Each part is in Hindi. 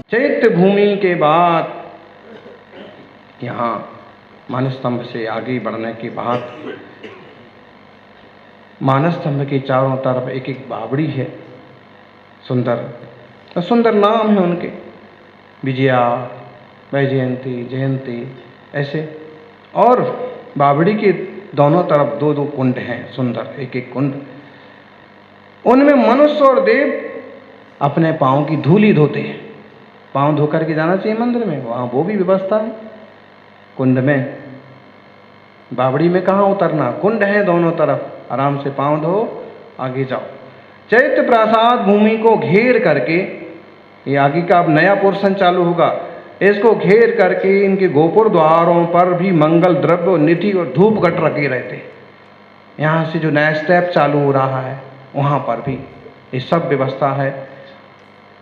चैत्य भूमि के बाद यहाँ मानस स्तंभ से आगे बढ़ने के बाद मानस स्तंभ के चारों तरफ एक एक बावड़ी है, सुंदर सुंदर नाम है उनके, विजया, वैजयंती, जयंती ऐसे। और बावड़ी के दोनों तरफ दो दो कुंड हैं, सुंदर एक एक कुंड। उनमें मनुष्य और देव अपने पाँव की धूली धोते हैं। पाँव धो करके जाना चाहिए मंदिर में, वहाँ वो भी व्यवस्था है। कुंड में, बावड़ी में कहाँ उतरना, कुंड है दोनों तरफ, आराम से पाँव धो आगे जाओ। चैत्य प्रसाद भूमि को घेर करके, ये आगे का अब नया पोर्शन चालू होगा, इसको घेर करके इनके गोपुर द्वारों पर भी मंगल द्रव्य, निधि और धूप घट रखे रहते। यहाँ से जो नया स्टेप चालू हो रहा है वहाँ पर भी ये सब व्यवस्था है।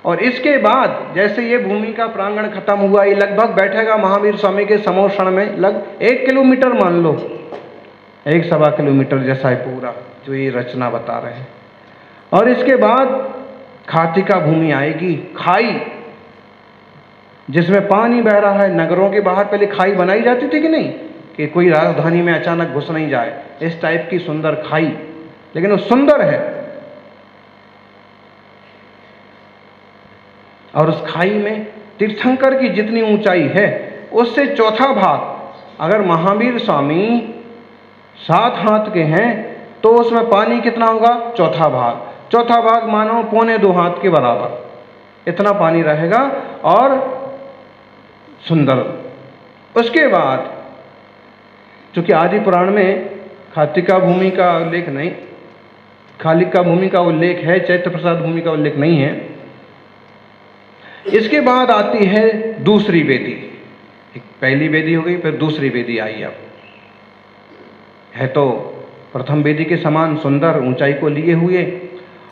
और इसके बाद जैसे ये भूमि का प्रांगण खत्म हुआ, ये लगभग बैठेगा महावीर स्वामी के समोषण में लगभग 1 किलोमीटर मान लो, 1-1.25 किलोमीटर जैसा है पूरा जो ये रचना बता रहे हैं। और इसके बाद खातिका भूमि आएगी, खाई जिसमें पानी बह रहा है। नगरों के बाहर पहले खाई बनाई जाती थी कि नहीं, कि कोई राजधानी में अचानक घुस नहीं जाए, इस टाइप की सुंदर खाई, लेकिन वो सुंदर है। और उस खाई में तीर्थंकर की जितनी ऊंचाई है उससे चौथा भाग, अगर महावीर स्वामी 7 हाथ के हैं तो उसमें पानी कितना होगा, चौथा भाग। चौथा भाग मानो 1.25 हाथ के बराबर इतना पानी रहेगा और सुंदर। उसके बाद चूंकि आदि पुराण में खातिका भूमि का उल्लेख नहीं, खालिका भूमि का उल्लेख है, चैत्य प्रसाद भूमि का उल्लेख नहीं है। इसके बाद आती है दूसरी वेदी। एक पहली वेदी हो गई, फिर दूसरी वेदी आई। अब है तो प्रथम वेदी के समान सुंदर ऊंचाई को लिए हुए,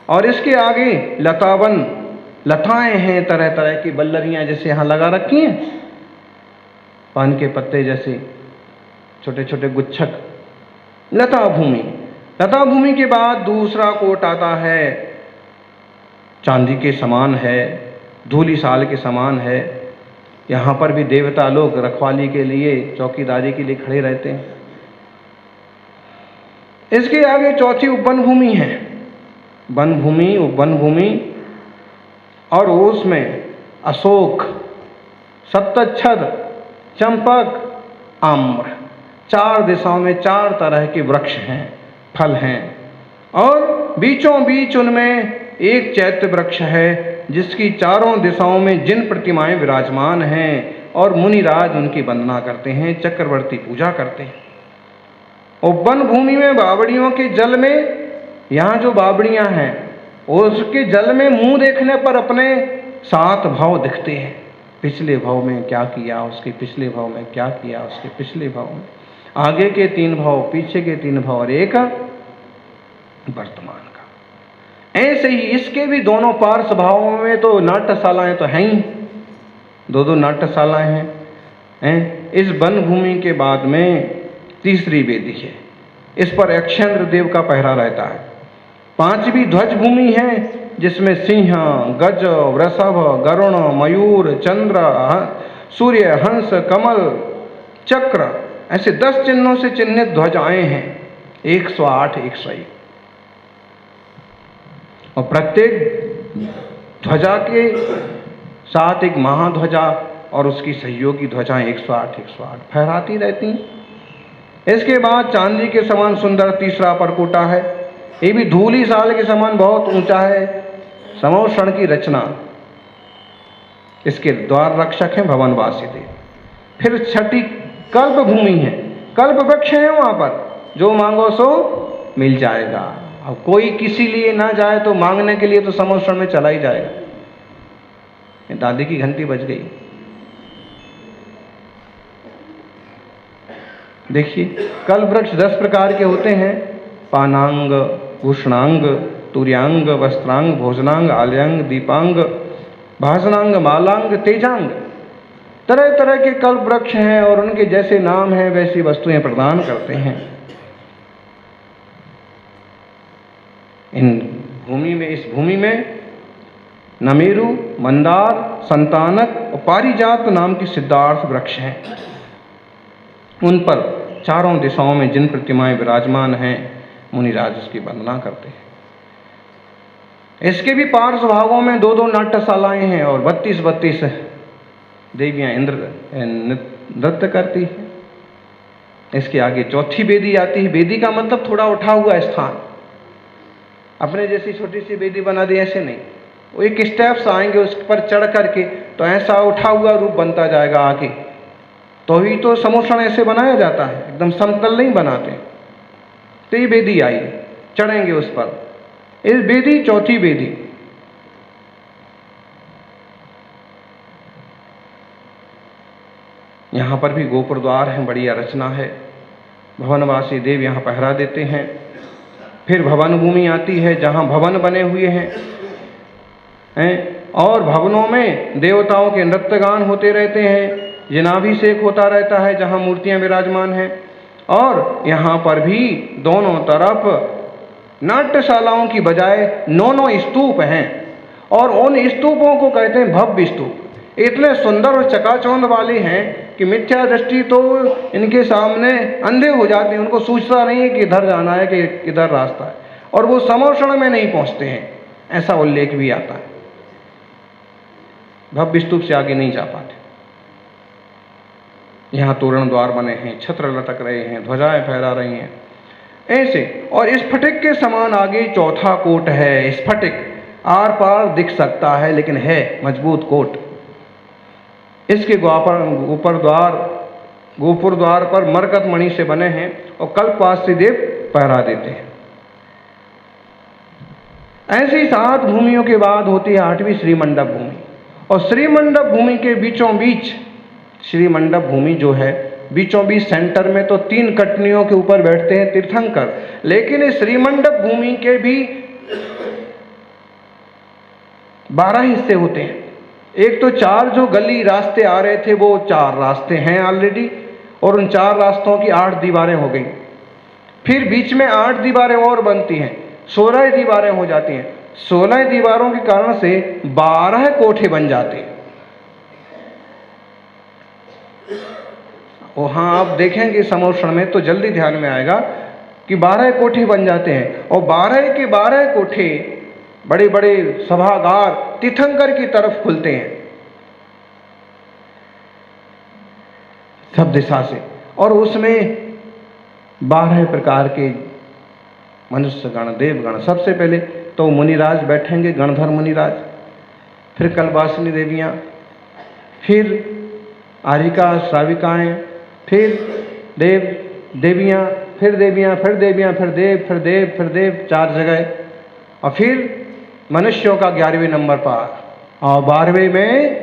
और इसके आगे लतावन, लताएं हैं, तरह तरह की बल्लरियां जैसे यहाँ लगा रखी हैं, पान के पत्ते जैसे छोटे छोटे गुच्छक, लता भूमि। लता भूमि के बाद दूसरा कोट आता है, चांदी के समान है, धूली साल के समान है। यहाँ पर भी देवता लोग रखवाली के लिए, चौकीदारी के लिए खड़े रहते हैं। इसके आगे चौथी उपवन भूमि है, वन भूमि, उपवन भूमि, और उसमें अशोक, सप्तच्छद, चंपक, आम्र, 4 दिशाओं में 4 तरह के वृक्ष हैं, फल हैं। और बीचों बीच उनमें एक चैत्य वृक्ष है जिसकी चारों दिशाओं में जिन प्रतिमाएं विराजमान हैं, और मुनिराज उनकी वंदना करते हैं, चक्रवर्ती पूजा करते हैं। और वन भूमि में बावड़ियों के जल में, यहाँ जो बावड़ियाँ हैं उसके जल में मुंह देखने पर अपने 7 भाव दिखते हैं। पिछले भाव में क्या किया, उसके पिछले भाव में क्या किया, उसके पिछले भाव में, आगे के 3 भाव, पीछे के 3 भाव, और एक वर्तमान का। ऐसे ही इसके भी दोनों पार्श्व भावों में तो नाट्यशालाएं तो हैं ही, 2-2 नाट्यशालाएं हैं। इस वन भूमि के बाद में तीसरी वेदी है, इस पर यक्षेंद्र देव का पहरा रहता है। 5वीं ध्वज भूमि है जिसमें सिंह, गज, वृषभ, गरुण, मयूर, चंद्र, सूर्य, हंस, कमल, चक्र, ऐसे 10 चिन्हों से चिन्हित ध्वजाएं हैं, 108, 101। और प्रत्येक ध्वजा के साथ एक महाध्वजा और उसकी सहयोगी ध्वजाएं 108, 108 फहराती रहती हैं। इसके बाद चांदी के समान सुंदर तीसरा परकोटा है, ये भी धूली साल के समान बहुत ऊंचा है, समोषण की रचना। इसके द्वार रक्षक हैं भवनवासी देव। फिर छठी कल्प भूमि है, कल्प वृक्ष है वहां पर, जो मांगो सो मिल जाएगा। अब कोई किसी लिए ना जाए तो मांगने के लिए तो समोषण में चला ही जाएगा। दादी की घंटी बज गई। देखिए, कल्प वृक्ष 10 प्रकार के होते हैं, पानांग, भूषणांग, तुर्यांग, वस्त्रांग, भोजनांग, आल्यांग, दीपांग, भाषणांग, मालांग, तेजांग। तरह तरह के कल्प वृक्ष हैं और उनके जैसे नाम हैं वैसी वस्तुएं प्रदान करते हैं। इन भूमि में, इस भूमि में नमेरु, मंदार, संतानक और पारिजात नाम के सिद्धार्थ वृक्ष हैं। उन पर चारों दिशाओं में जिन प्रतिमाएं विराजमान हैं, मुनिराज उसकी वंदना करते हैं। इसके भी पार्श्व भागों में 2-2 नाट्यशालाएं हैं और 32-32 देवियां नृत्य करती हैं। इसके आगे चौथी वेदी आती है। वेदी का मतलब थोड़ा उठा हुआ स्थान, अपने जैसी छोटी सी वेदी बना दी ऐसे नहीं, वो एक स्टेप्स आएंगे उस पर चढ़ करके, तो ऐसा उठा हुआ रूप बनता जाएगा आगे। तो ही तो समोषण ऐसे बनाया जाता है, एकदम समतल नहीं बनाते। तो ये वेदी आई, चढ़ेंगे उस पर। इस वेदी चौथी वेदी। यहाँ पर भी गोपुर द्वार है, बढ़िया रचना है। भवनवासी देव यहाँ पहरा देते हैं। फिर भवन भूमि आती है, जहाँ भवन बने हुए हैं और भवनों में देवताओं के नृत्यगान होते रहते हैं, जिनाभिषेक होता रहता है जहाँ मूर्तियाँ विराजमान हैं। और यहाँ पर भी दोनों तरफ नाट्यशालाओं की बजाय 9 स्तूप हैं, और उन स्तूपों को कहते हैं भव्य स्तूप। इतने सुंदर और चकाचौंध वाले हैं कि मिथ्या दृष्टि तो इनके सामने अंधे हो जाते हैं, उनको सूझता नहीं है कि इधर जाना है कि इधर रास्ता है, और वो समोषण में नहीं पहुंचते हैं, ऐसा उल्लेख भी आता है। भव्य स्तूप से आगे नहीं जा पाते। यहाँ तोरण द्वार बने हैं, छत्र लटक रहे हैं, ध्वजाएं फहरा रही हैं ऐसे। और स्फटिक के समान आगे चौथा कोट है। स्फटिक आर पार दिख सकता है, लेकिन है मजबूत कोट। इसके गोपुर द्वार पर मरकत मणि से बने हैं और कल्पवासी देव पहरा देते हैं। ऐसी 7 भूमियों के बाद होती है 8वीं श्रीमंडप भूमि। और श्रीमंडप भूमि के बीचों बीच, श्रीमंडप भूमि जो है बीचों बीच सेंटर में तो 3 कटनियों के ऊपर बैठते हैं तीर्थंकर, लेकिन इस श्रीमंडप भूमि के भी 12 हिस्से होते हैं। एक तो 4 जो गली रास्ते आ रहे थे, वो 4 रास्ते हैं ऑलरेडी, और उन 4 रास्तों की 8 दीवारें हो गई। फिर बीच में 8 दीवारें और बनती हैं, 16 दीवारें हो जाती हैं। 16 दीवारों के कारण से 12 कोठे बन जाते हैं। वहां आप देखेंगे समोषण में तो जल्दी ध्यान में आएगा कि 12 कोठे बन जाते हैं, और 12 के 12 कोठे बड़े बड़े सभागार तीर्थंकर की तरफ खुलते हैं सब दिशा से, और उसमें 12 प्रकार के मनुष्य गण, देवगण। सबसे पहले तो मुनिराज बैठेंगे, गणधर मुनिराज, फिर कल्पवासिनी देवियां, फिर आरिका श्राविकाएं, फिर देवियां, फिर देवियां, फिर देवियां, फिर देव, फिर देव, फिर देव, 4 जगह, और फिर मनुष्यों का 11वें नंबर पर, और 12वें में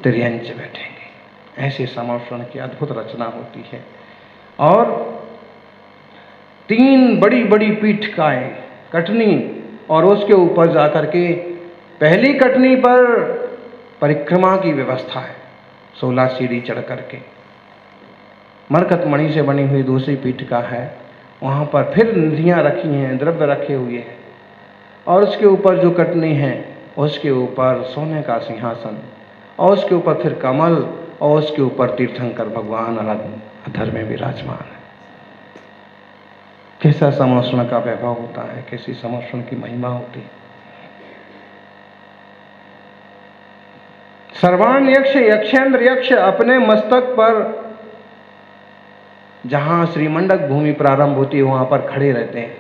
तिर्यंच बैठेंगे। ऐसे समोषण की अद्भुत रचना होती है। और 3 बड़ी बड़ी पीठिकाएं, कटनी, और उसके ऊपर जाकर के पहली कटनी पर परिक्रमा की व्यवस्था है, 16 सीढ़ी चढ़ करके। मरकत मणि से बनी हुई दूसरी पीठिका है, वहाँ पर फिर निधियाँ रखी हैं, द्रव्य रखे हुए हैं, और उसके ऊपर जो कटनी है उसके ऊपर सोने का सिंहासन, और उसके ऊपर फिर कमल, और उसके ऊपर तीर्थंकर भगवान अधर में विराजमान है। कैसा समोषण का वैभव होता है, कैसी समोषण की महिमा होती है। सर्वान यक्ष, यक्षेंद्र यक्ष अपने मस्तक पर, जहां श्रीमंडप भूमि प्रारंभ होती है वहां पर खड़े रहते हैं,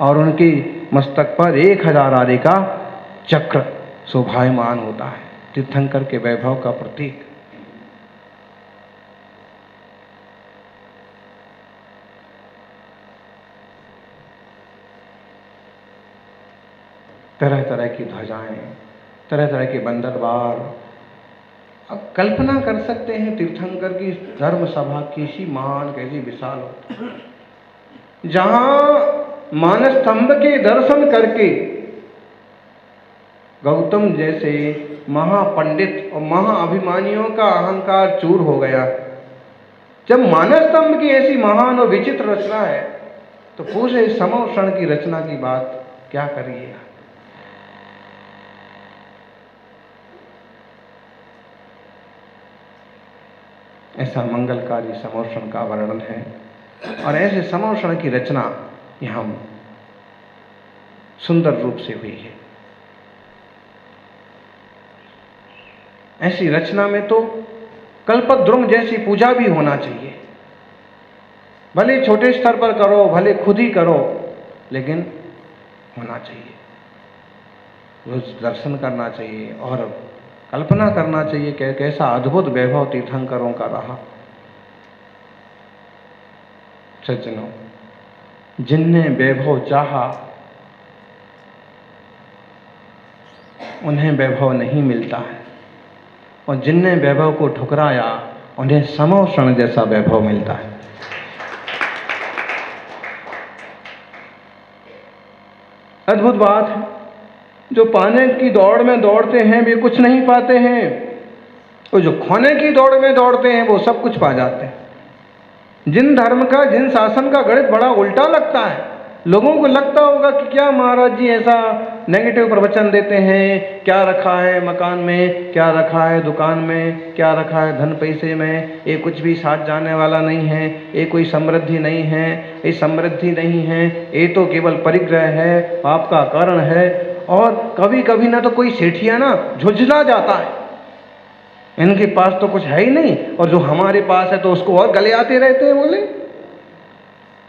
और उनकी मस्तक पर 1000 आरे का चक्र शोभायमान होता है, तीर्थंकर के वैभव का प्रतीक। तरह तरह की ध्वजाएं, तरह तरह के बंदरवार। अब कल्पना कर सकते हैं तीर्थंकर की धर्म सभा कैसी महान, कैसी विशाल होती, जहां मानस्तंभ के दर्शन करके गौतम जैसे महापंडित और महाअभिमानियों का अहंकार चूर हो गया। जब मानस्तंभ की ऐसी महान और विचित्र रचना है, तो पूरे समोषण की रचना की बात क्या करिएगा। ऐसा मंगलकारी समोषण का वर्णन है और ऐसे समोषण की रचना यहाँ सुंदर रूप से हुई है। ऐसी रचना में तो कल्पद्रुम जैसी पूजा भी होना चाहिए। भले छोटे स्तर पर करो, भले खुद ही करो, लेकिन होना चाहिए। रोज दर्शन करना चाहिए और कल्पना करना चाहिए कि कैसा अद्भुत वैभव तीर्थंकरों का रहा। सज्जनों, जिनने वैभव चाहा उन्हें वैभव नहीं मिलता है, और जिनने वैभव को ठुकराया उन्हें समोषण जैसा वैभव मिलता है। अद्भुत बात है, जो पाने की दौड़ में दौड़ते हैं वे कुछ नहीं पाते हैं, और जो खोने की दौड़ में दौड़ते हैं वो सब कुछ पा जाते हैं। जिन धर्म का, जिन शासन का गणित बड़ा उल्टा लगता है, लोगों को लगता होगा कि क्या महाराज जी ऐसा नेगेटिव प्रवचन देते हैं, क्या रखा है मकान में, क्या रखा है दुकान में, क्या रखा है धन पैसे में, ये कुछ भी साथ जाने वाला नहीं है, ये कोई समृद्धि नहीं है, ये समृद्धि नहीं है, ये तो केवल परिग्रह है, पाप का कारण है। और कभी कभी ना तो कोई सेठिया ना झुंझला जाता है, इनके पास तो कुछ है ही नहीं, और जो हमारे पास है तो उसको और गले आते रहते हैं बोले,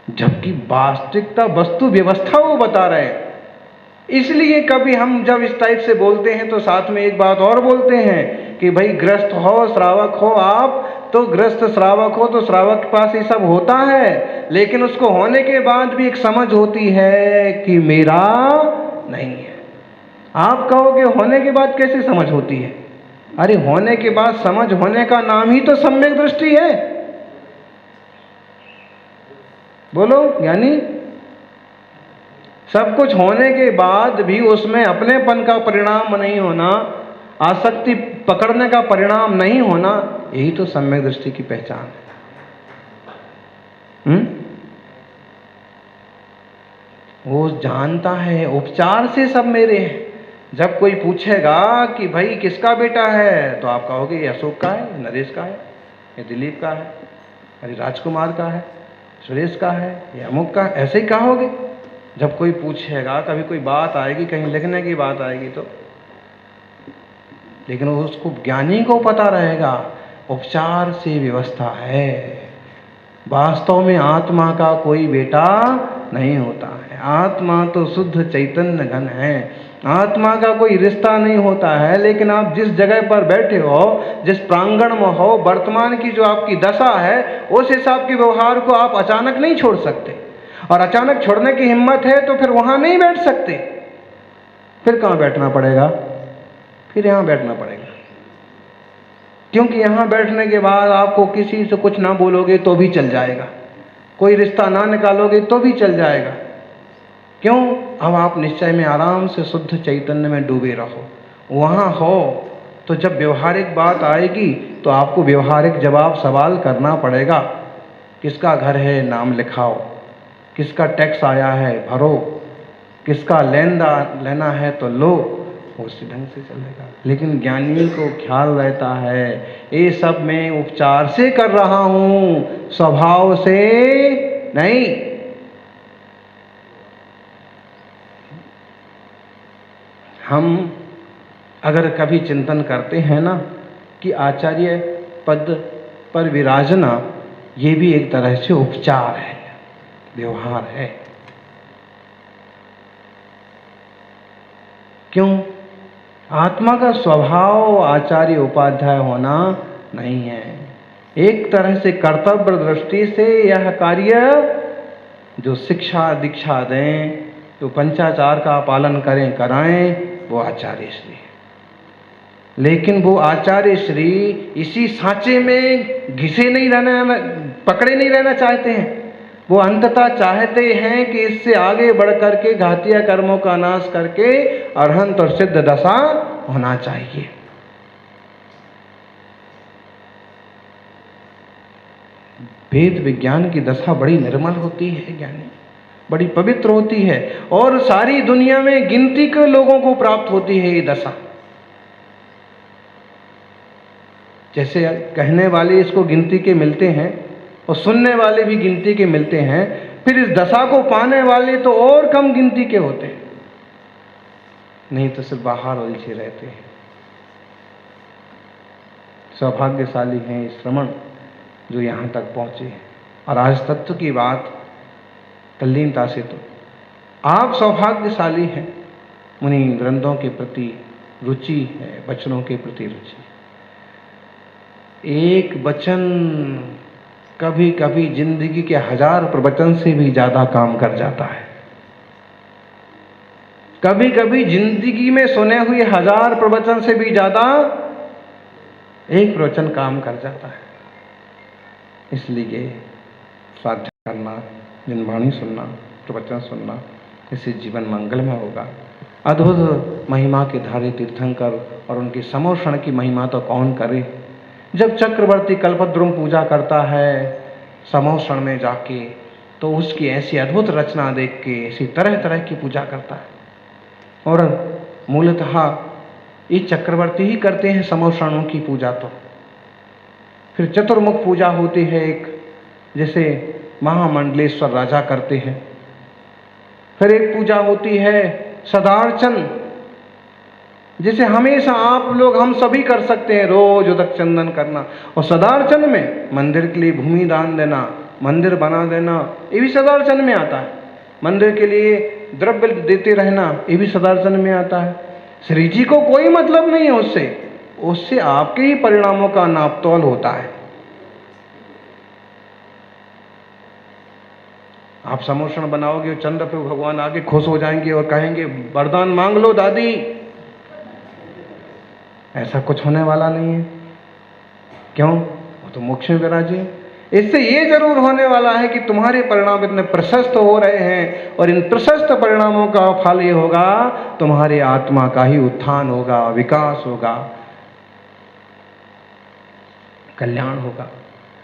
जबकि वास्तविकता वस्तु व्यवस्था वो बता रहे हैं। इसलिए कभी हम जब इस टाइप से बोलते हैं तो साथ में एक बात और बोलते हैं कि भाई ग्रस्त हो श्रावक हो आप, तो ग्रस्त श्रावक हो तो श्रावक के पास ये सब होता है, लेकिन उसको होने के बाद भी एक समझ होती है कि मेरा नहीं है। आप कहोगे होने के बाद कैसे समझ होती है? अरे होने के बाद समझ होने का नाम ही तो सम्यक दृष्टि है। बोलो, यानी सब कुछ होने के बाद भी उसमें अपनेपन का परिणाम नहीं होना, आसक्ति पकड़ने का परिणाम नहीं होना, यही तो सम्यक दृष्टि की पहचान है। वो जानता है उपचार से सब मेरे हैं। जब कोई पूछेगा कि भाई किसका बेटा है, तो आप कहोगे ये अशोक का है, ये नरेश का है, ये दिलीप का है, अरे राजकुमार का है, सुरेश का है, ये अमुक का है, ऐसे ही कहोगे। जब कोई पूछेगा, कभी कोई बात आएगी, कहीं लिखने की बात आएगी तो, लेकिन उसको ज्ञानी को पता रहेगा उपचार से व्यवस्था है। वास्तव में आत्मा का कोई बेटा नहीं होता है, आत्मा तो शुद्ध चैतन्य घन है, आत्मा का कोई रिश्ता नहीं होता है। लेकिन आप जिस जगह पर बैठे हो, जिस प्रांगण में हो, वर्तमान की जो आपकी दशा है, उस हिसाब के व्यवहार को आप अचानक नहीं छोड़ सकते, और अचानक छोड़ने की हिम्मत है तो फिर वहां नहीं बैठ सकते। फिर कहाँ बैठना पड़ेगा? फिर यहाँ बैठना पड़ेगा, क्योंकि यहाँ बैठने के बाद आपको किसी से कुछ ना बोलोगे तो भी चल जाएगा, कोई रिश्ता ना निकालोगे तो भी चल जाएगा। क्यों? अब आप निश्चय में आराम से शुद्ध चैतन्य में डूबे रहो। वहाँ हो तो जब व्यवहारिक बात आएगी तो आपको व्यवहारिक जवाब सवाल करना पड़ेगा। किसका घर है, नाम लिखाओ, किसका टैक्स आया है भरो, किसका लेना है तो लो, उसी ढंग से चलेगा। लेकिन ज्ञानी को ख्याल रहता है ये सब मैं उपचार से कर रहा हूं, स्वभाव से नहीं। हम अगर कभी चिंतन करते हैं ना कि आचार्य पद पर विराजना ये भी एक तरह से उपचार है, व्यवहार है। क्यों? आत्मा का स्वभाव आचार्य उपाध्याय होना नहीं है। एक तरह से कर्तव्य दृष्टि से यह कार्य जो शिक्षा दीक्षा दें, जो पंचाचार का पालन करें कराएं, वो आचार्य श्री है। लेकिन वो आचार्य श्री इसी सांचे में घिसे नहीं रहना, पकड़े नहीं रहना चाहते हैं। वो अंततः चाहते हैं कि इससे आगे बढ़ करके घातीय कर्मों का नाश करके अरहंत और सिद्ध दशा होना चाहिए। वेद विज्ञान की दशा बड़ी निर्मल होती है ज्ञानी। बड़ी पवित्र होती है और सारी दुनिया में गिनती के लोगों को प्राप्त होती है ये दशा। जैसे कहने वाले इसको गिनती के मिलते हैं और सुनने वाले भी गिनती के मिलते हैं, फिर इस दशा को पाने वाले तो और कम गिनती के होते हैं, नहीं तो सिर्फ बाहर उलझे रहते हैं। सौभाग्यशाली हैं ये श्रमण जो यहाँ तक पहुँचे हैं। और आज तत्व की बात तल्लीनता से, तो आप सौभाग्यशाली हैं, मुनि ग्रंथों के प्रति रुचि है, वचनों के प्रति रुचि। एक वचन कभी कभी जिंदगी के 1000 प्रवचन से भी ज्यादा काम कर जाता है। कभी कभी जिंदगी में सुने हुए 1000 प्रवचन से भी ज्यादा एक प्रवचन काम कर जाता है। इसलिए स्वाध्याय करना, जिनवाणी सुनना, प्रवचन सुनना, इससे जीवन मंगलमय होगा। अद्भुत महिमा के धारे तीर्थंकर और उनके समोषण की महिमा तो कौन करे। जब चक्रवर्ती कल्पद्रुम पूजा करता है समोषण में जाके, तो उसकी ऐसी अद्भुत रचना देख के ऐसी तरह तरह की पूजा करता है। और मूलतः ये चक्रवर्ती ही करते हैं समोषणों की पूजा। तो फिर चतुर्मुख पूजा होती है एक, जैसे महामंडलेश्वर राजा करते हैं। फिर एक पूजा होती है सदार्चन, जिसे हमेशा आप लोग हम सभी कर सकते हैं, रोज उदक चंदन करना। और सदार्चन में मंदिर के लिए भूमि दान देना, मंदिर बना देना, ये भी सदार्चन में आता है। मंदिर के लिए द्रव्य देते रहना, ये भी सदार्चन में आता है। श्री जी को कोई मतलब नहीं है उससे आपके ही परिणामों का नापतोल होता है। आप समोषण बनाओगे और चंद्र पे भगवान आगे खुश हो जाएंगे और कहेंगे वरदान मांग लो दादी, ऐसा कुछ होने वाला नहीं है। क्यों? वो तो मोक्ष में विराजे। इससे ये जरूर होने वाला है कि तुम्हारे परिणाम इतने प्रशस्त हो रहे हैं, और इन प्रशस्त परिणामों का फल ये होगा तुम्हारे आत्मा का ही उत्थान होगा, विकास होगा, कल्याण होगा।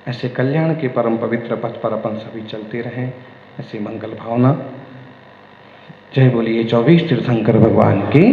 ऐसे कल्याण के परम पवित्र पथ पर अपन सभी चलते रहें, ऐसी मंगल भावना। जय बोलिए 24 तीर्थंकर भगवान की।